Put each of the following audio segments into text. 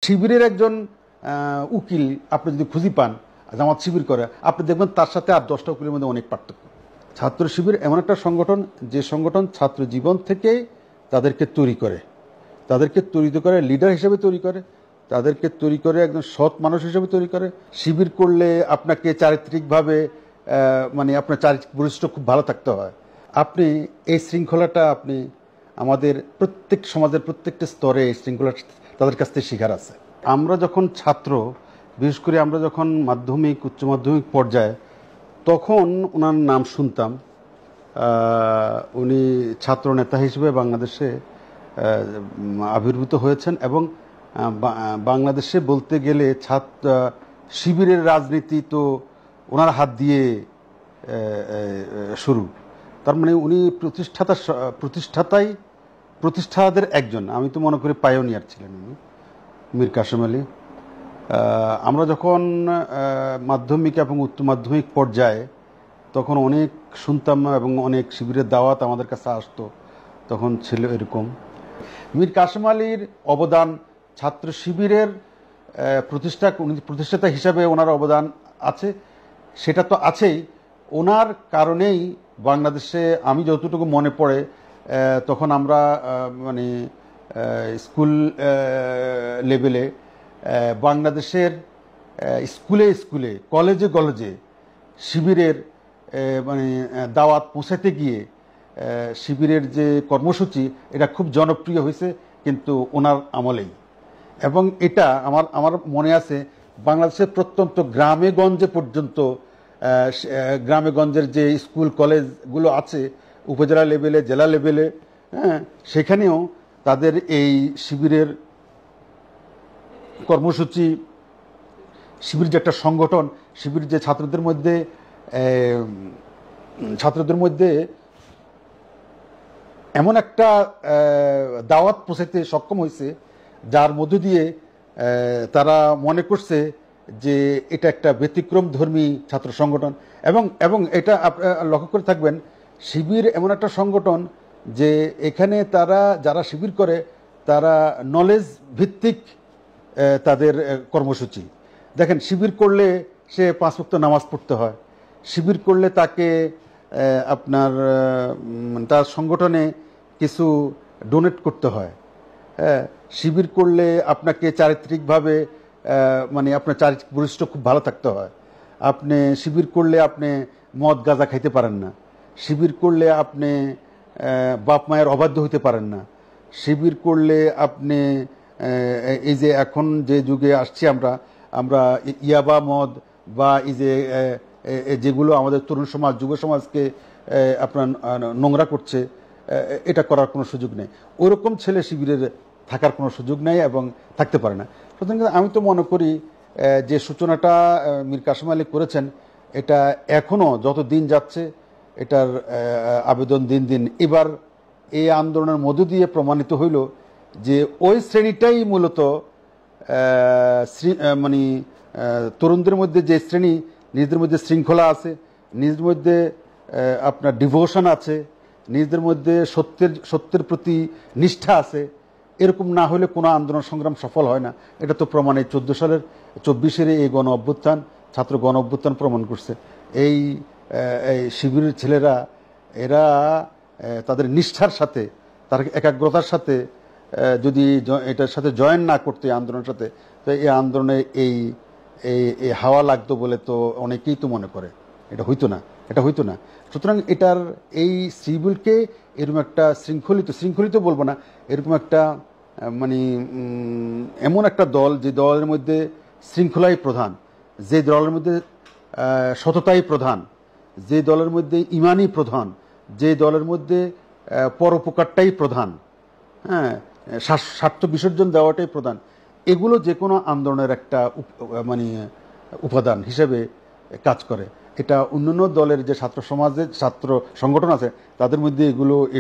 শিবিরের একজন উকিল আপনি যদি খুঁজি পান জামাত শিবির করে, আপনি দেখবেন তার সাথে আর 10টা উকিলের মধ্যে অনেক পার্থক্য। ছাত্র শিবির এমন একটা সংগঠন যে সংগঠন ছাত্র জীবন থেকে তাদেরকে তৈরি করে, তাদেরকে তৈরি করে লিডার হিসেবে তৈরি করে, তাদেরকে তৈরি করে একজন সৎ মানুষ হিসেবে তৈরি করে। শিবির করলে আপনাকে চারিত্রিকভাবে মানে আপনার চারিত্রিক বৈশিষ্ট্য খুব ভালো থাকতে হয়। আপনি এই শৃঙ্খলাটা আপনি আমাদের প্রত্যেক সমাজের প্রত্যেকটা স্তরে এই শৃঙ্খলা তাদের কাছ থেকে শিখার আছে। আমরা যখন ছাত্র, বিশেষ করে আমরা যখন মাধ্যমিক উচ্চ মাধ্যমিক পর্যায়ে, তখন ওনার নাম শুনতাম। উনি ছাত্র নেতা হিসেবে বাংলাদেশে আবির্ভূত হয়েছেন এবং বাংলাদেশে বলতে গেলে শিবিরের রাজনীতি তো ওনার হাত দিয়ে শুরু। তার মানে উনি প্রতিষ্ঠাতাদের একজন। আমি তো মনে করি পায়োনিয়ার ছিলেন উনি, মীর কাসেম আলী। আমরা যখন মাধ্যমিক এবং উচ্চ মাধ্যমিক পর্যায়ে তখন অনেক শুনতাম এবং অনেক শিবিরের দাওয়াত আমাদের কাছে আসতো, তখন ছিল এরকম। মীর কাসেম আলীর অবদান ছাত্র শিবিরের প্রতিষ্ঠাতা হিসাবে ওনার অবদান আছে, সেটা তো আছেই। ওনার কারণেই বাংলাদেশে আমি যতটুকু মনে পড়ে তখন আমরা মানে স্কুল লেভেলে বাংলাদেশের স্কুলে স্কুলে কলেজে কলেজে শিবিরের মানে দাওয়াত পৌঁছাতে গিয়ে শিবিরের যে কর্মসূচি এটা খুব জনপ্রিয় হয়েছে কিন্তু ওনার আমলেই। এবং এটা আমার মনে আছে বাংলাদেশের প্রত্যন্ত গ্রামে গঞ্জে পর্যন্ত, গ্রামে গঞ্জের যে স্কুল কলেজগুলো আছে উপজেলা লেভেলে জেলা লেভেলে, হ্যাঁ, সেখানেও তাদের এই শিবিরের কর্মসূচি, শিবির যে একটা সংগঠন, শিবির যে ছাত্রদের মধ্যে এমন একটা দাওয়াত পৌঁছাতে সক্ষম হয়েছে যার মধ্য দিয়ে তারা মনে করছে যে এটা একটা ব্যতিক্রম ধর্মী ছাত্র সংগঠন। এবং এটা লক্ষ্য করে থাকবেন, শিবির এমন একটা সংগঠন যে এখানে যারা শিবির করে তারা নলেজ ভিত্তিক তাদের কর্মসূচি। দেখেন, শিবির করলে সে 5 ওয়াক্ত নামাজ পড়তে হয়, শিবির করলে তাকে আপনার তার সংগঠনে কিছু ডোনেট করতে হয়, হ্যাঁ, শিবির করলে আপনাকে চারিত্রিকভাবে মানে আপনার চারিত্রিক বৈশিষ্ট্য খুব ভালো থাকতে হয়। আপনি শিবির করলে আপনি মদ গাঁজা খাইতে পারেন না, শিবির করলে আপনি বাপ মায়ের অবাধ্য হইতে পারেন না, শিবির করলে আপনি এই যে এখন যে যুগে আসছি আমরা ইয়াবা মদ বা এই যে যেগুলো আমাদের তরুণ সমাজ যুব সমাজকে আপনার নোংরা করছে, এটা করার কোনো সুযোগ নেই। ওরকম ছেলে শিবিরের থাকার কোনো সুযোগ নেই এবং থাকতে পারে না। সুতরাং আমি তো মনে করি যে সূচনাটা মীর কাসেম আলী করেছেন, এটা এখনও যত দিন যাচ্ছে এটার আবেদন দিন দিন এবার এই আন্দোলনের মধ্য দিয়ে প্রমাণিত হইল যে ওই শ্রেণীটাই মূলত মানে তরুণদের মধ্যে যে শ্রেণী নিজেদের মধ্যে শৃঙ্খলা আছে, নিজেদের মধ্যে আপনার ডিভোশন আছে, নিজেদের মধ্যে সত্যের প্রতি নিষ্ঠা আছে, এরকম না হলে কোনো আন্দোলন সংগ্রাম সফল হয় না। এটা তো প্রমাণ এই 24 এই গণ অভ্যুত্থান, ছাত্র গণ অভ্যুত্থান প্রমাণ করছে। এই শিবিরের ছেলেরা এরা তাদের নিষ্ঠার সাথে, তার একাগ্রতার সাথে যদি এটার সাথে জয়েন না করতে আন্দোলনের সাথে, তো এই আন্দোলনে এই হাওয়া লাগতো বলে তো অনেকেই তো মনে করে এটা হইতো না। সুতরাং এটার এই শিবিরকে এরকম একটা শৃঙ্খলিত বলবো না, এরকম একটা মানে এমন একটা দল যে দলের মধ্যে শৃঙ্খলাই প্রধান, যে দলের মধ্যে সততাই প্রধান, যে দলের মধ্যে ইমানই প্রধান, যে দলের মধ্যে পরোপকারটাই প্রধান, হ্যাঁ, স্বার্থ বিসর্জন দেওয়াটাই প্রধান, এগুলো যে কোনো আন্দোলনের একটা মানে উপাদান হিসেবে কাজ করে। এটা অন্যান্য দলের যে ছাত্র সংগঠন আছে তাদের মধ্যে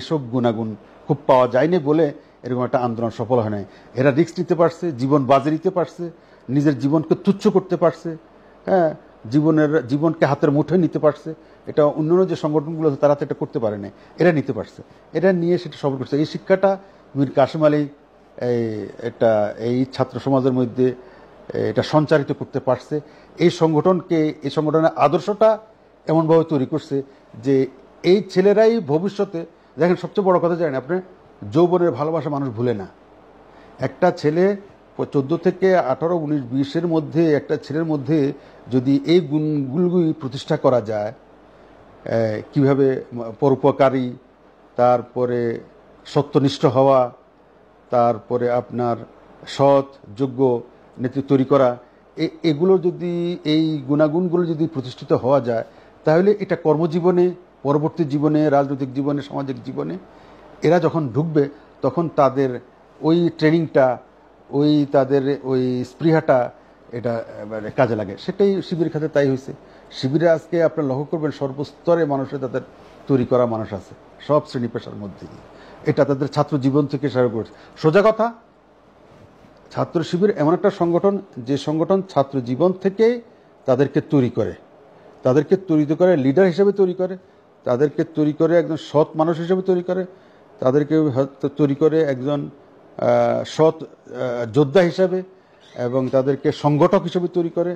এসব গুণাগুণ খুব পাওয়া যায়নি বলে এরকম একটা আন্দোলন সফল হয় নাই। এরা রিস্ক নিতে পারছে, জীবন বাজি দিতে পারছে, নিজের জীবনকে তুচ্ছ করতে পারছে, হ্যাঁ, জীবনকে হাতের মুঠোয় নিতে পারছে। এটা অন্যান্য যে সংগঠনগুলো আছে তারা তো এটা করতে পারে না, এরা নিতে পারছে, এরা নিয়ে সেটা সফল করছে। এই শিক্ষাটা মীর কাসেম আলী এই এটা এই ছাত্র সমাজের মধ্যে এটা সঞ্চারিত করতে পারছে। এই সংগঠনের আদর্শটা এমনভাবে তৈরি করছে যে এই ছেলেরাই ভবিষ্যতে, দেখেন সবচেয়ে বড় কথা জানেন আপনি, যৌবনের ভালোবাসা মানুষ ভুলে না। একটা ছেলে 14 থেকে 18, 19, 20-এর মধ্যে একটা ছেলের মধ্যে যদি এই গুণগুলি প্রতিষ্ঠা করা যায়, কিভাবে পরোপকারী, তারপরে সত্যনিষ্ঠ হওয়া, তারপরে আপনার সৎ যোগ্য নেতৃত্ব তৈরি করা, এগুলো যদি, এই গুণাগুণগুলো যদি প্রতিষ্ঠিত হওয়া যায়, তাহলে এটা কর্মজীবনে, পরবর্তী জীবনে, রাজনৈতিক জীবনে, সামাজিক জীবনে এরা যখন ঢুকবে তখন তাদের ওই ট্রেনিংটা, তাদের ওই স্পৃহাটা এটা কাজে লাগে। সেটাই শিবিরের ক্ষেত্রে তাই হয়েছে। শিবিরে আজকে আপনার লক্ষ্য করবেন সর্বস্তরে মানুষের তাদের তৈরি করা মানুষ আছে, সব শ্রেণী পেশার মধ্যে দিয়ে। এটা তাদের ছাত্র জীবন থেকে শুরু করেছে। সোজা কথা, ছাত্র শিবির এমন একটা সংগঠন যে সংগঠন ছাত্র জীবন থেকে তাদেরকে তৈরি করে, লিডার হিসেবে তৈরি করে, তাদেরকে তৈরি করে একজন সৎ মানুষ হিসেবে তৈরি করে, তাদেরকে তৈরি করে একজন সৎ যোদ্ধা হিসাবে, এবং তাদেরকে সংগঠক হিসেবে তৈরি করে,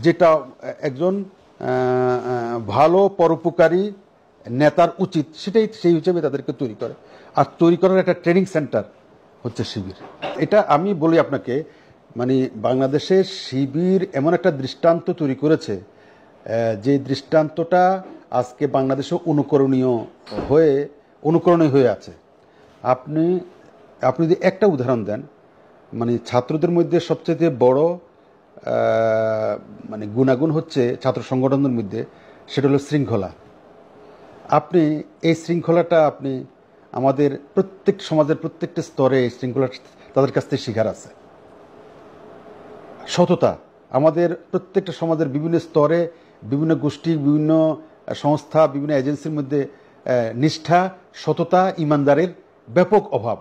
যেটা একজন ভালো পরোপকারী নেতার উচিত, সেটাই সেই হিসেবে তাদেরকে তৈরি করে। আর তৈরি করার একটা ট্রেনিং সেন্টার হচ্ছে শিবির। এটা আমি বলি আপনাকে, মানে বাংলাদেশে শিবির এমন একটা দৃষ্টান্ত তৈরি করেছে, যে দৃষ্টান্তটা আজকে বাংলাদেশে অনুকরণীয় হয়ে আছে। আপনি যদি একটা উদাহরণ দেন, মানে ছাত্রদের মধ্যে সবচেয়ে বড় মানে গুণাগুণ হচ্ছে ছাত্র সংগঠনের মধ্যে, সেটা হলো শৃঙ্খলা। আপনি এই শৃঙ্খলাটা আপনি আমাদের সমাজের প্রত্যেকটা স্তরে এই শৃঙ্খলা তাদের কাছ থেকে শিখার আছে। সততা, আমাদের প্রত্যেকটা সমাজের বিভিন্ন স্তরে, বিভিন্ন গোষ্ঠী, বিভিন্ন সংস্থা, বিভিন্ন এজেন্সির মধ্যে নিষ্ঠা, সততা, ইমানদারের ব্যাপক অভাব।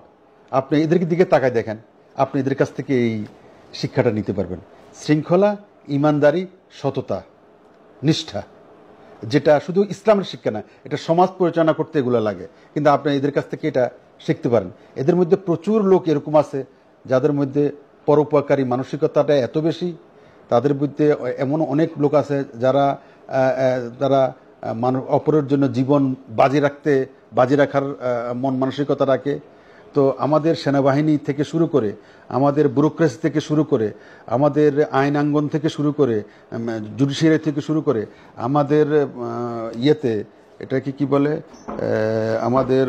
আপনি এদেরকে দিকে তাকায় দেখেন, আপনি এদের কাছ থেকে এই শিক্ষাটা নিতে পারবেন। শৃঙ্খলা, ইমানদারি, সততা, নিষ্ঠা, যেটা শুধু ইসলামের শিক্ষা না, এটা সমাজ পরিচালনা করতে এগুলো লাগে, কিন্তু আপনি এদের কাছ থেকে এটা শিখতে পারেন। এদের মধ্যে প্রচুর লোক এরকম আছে যাদের মধ্যে পরোপকারী মানসিকতাটা এত বেশি। তাদের মধ্যে এমন অনেক লোক আছে যারা অপরের জন্য জীবন বাজি রাখার মন মানসিকতা রাখে। তো আমাদের সেনাবাহিনী থেকে শুরু করে, আমাদের ব্যুরোক্রেসি থেকে শুরু করে, আমাদের আইনাঙ্গন থেকে শুরু করে, জুডিশিয়ারি থেকে শুরু করে, আমাদের এটাকে কি বলে, আমাদের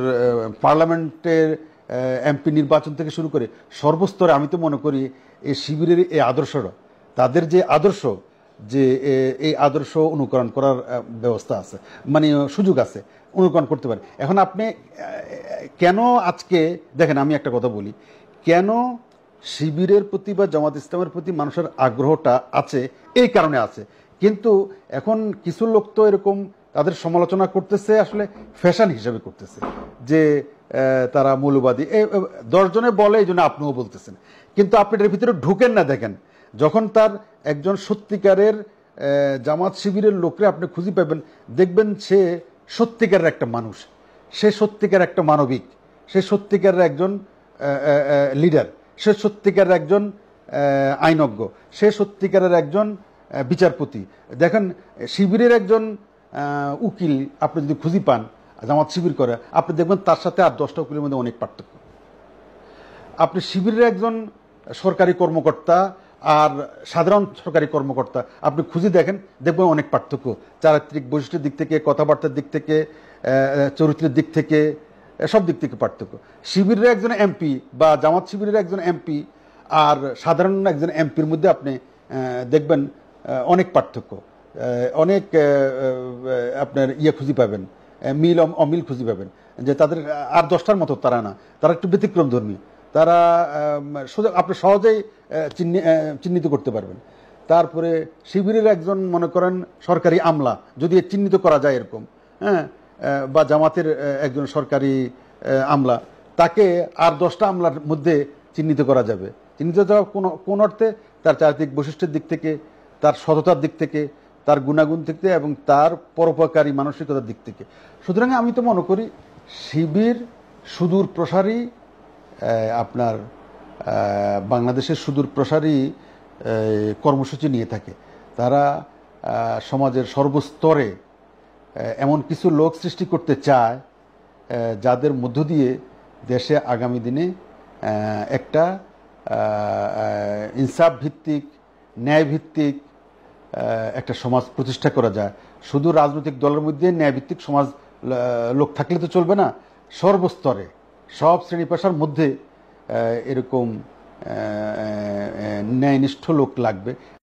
পার্লামেন্টের এমপি নির্বাচন থেকে শুরু করে সর্বস্তরে আমি তো মনে করি এই শিবিরের এই আদর্শটা, তাদের যে আদর্শ, যে এই আদর্শ অনুকরণ করার ব্যবস্থা আছে, মানে সুযোগ আছে, অনুকরণ করতে পারে। এখন আপনি কেন আজকে দেখেন, আমি একটা কথা বলি, কেন শিবিরের প্রতি বা জামাত ইসলামের প্রতি মানুষের আগ্রহটা আছে, এই কারণে আছে। কিন্তু এখন কিছু লোক তো এরকম তাদের সমালোচনা করতেছে, আসলে ফ্যাশন হিসেবে করতেছে, যে তারা মৌলবাদী। 10 জনে বলে, এই জন্য আপনিও বলতেছেন, কিন্তু আপনি এর ভিতরে ঢুকেন না। দেখেন, যখন তার একজন সত্যিকারের জামাত শিবিরের লোকরে আপনি খুঁজে পাবেন, দেখবেন সে সত্যিকারের একটা মানুষ, সে সত্যিকারের একটা মানবিক, সে সত্যিকারের একজন লিডার, সে সত্যিকারের একজন আইনজ্ঞ, সে সত্যিকারের একজন বিচারপতি। দেখেন, শিবিরের একজন উকিল আপনি যদি খুঁজে পান জামাত শিবির করে, আপনি দেখবেন তার সাথে আর 10টা উকিলের মধ্যে অনেক পার্থক্য। আপনি শিবিরের একজন সরকারি কর্মকর্তা আর সাধারণ সরকারি কর্মকর্তা আপনি খুঁজে দেখবেন অনেক পার্থক্য, চারিত্রিক বৈশিষ্ট্যের দিক থেকে, কথাবার্তার দিক থেকে, চরিত্রের দিক থেকে, সব দিক থেকে পার্থক্য। শিবিরের একজন এমপি বা জামাত শিবিরের একজন এমপি আর সাধারণ একজন এমপির মধ্যে আপনি দেখবেন অনেক পার্থক্য, অনেক আপনার খুঁজে পাবেন, অমিল খুঁজে পাবেন, যে তাদের আর 10টার মতো তারা না, তারা একটু ব্যতিক্রম ধর্মী, তারা আপনি সহজেই চিহ্নিত করতে পারবেন। তারপরে শিবিরের একজন মনে করেন সরকারি আমলা, যদি চিহ্নিত করা যায় এরকম, হ্যাঁ, বা জামাতের একজন সরকারি আমলা, তাকে আর 10টা আমলার মধ্যে চিহ্নিত করা যাবে। চিহ্নিত যাওয়া কোন অর্থে, তার চারিত্রিক বৈশিষ্ট্যের দিক থেকে, তার সততার দিক থেকে, তার গুণাগুণ থেকে, এবং তার পরোপকারী মানসিকতার দিক থেকে। সুতরাং আমি তো মনে করি শিবির সুদূর প্রসারী আপনার বাংলাদেশের সুদূর প্রসারী কর্মসূচি নিয়ে থাকে। তারা সমাজের সর্বস্তরে এমন কিছু লোক সৃষ্টি করতে চায় যাদের মধ্য দিয়ে দেশে আগামী দিনে একটা ইনসাফ ভিত্তিক, ন্যায় ভিত্তিক একটা সমাজ প্রতিষ্ঠা করা যায়। শুধু রাজনৈতিক দলের মধ্যে ন্যায়ভিত্তিক সমাজ লোক থাকলে তো চলবে না, সর্বস্তরে সব শ্রেণী পেশার মধ্যে এরকম ন্যায়নিষ্ঠ লোক লাগবে।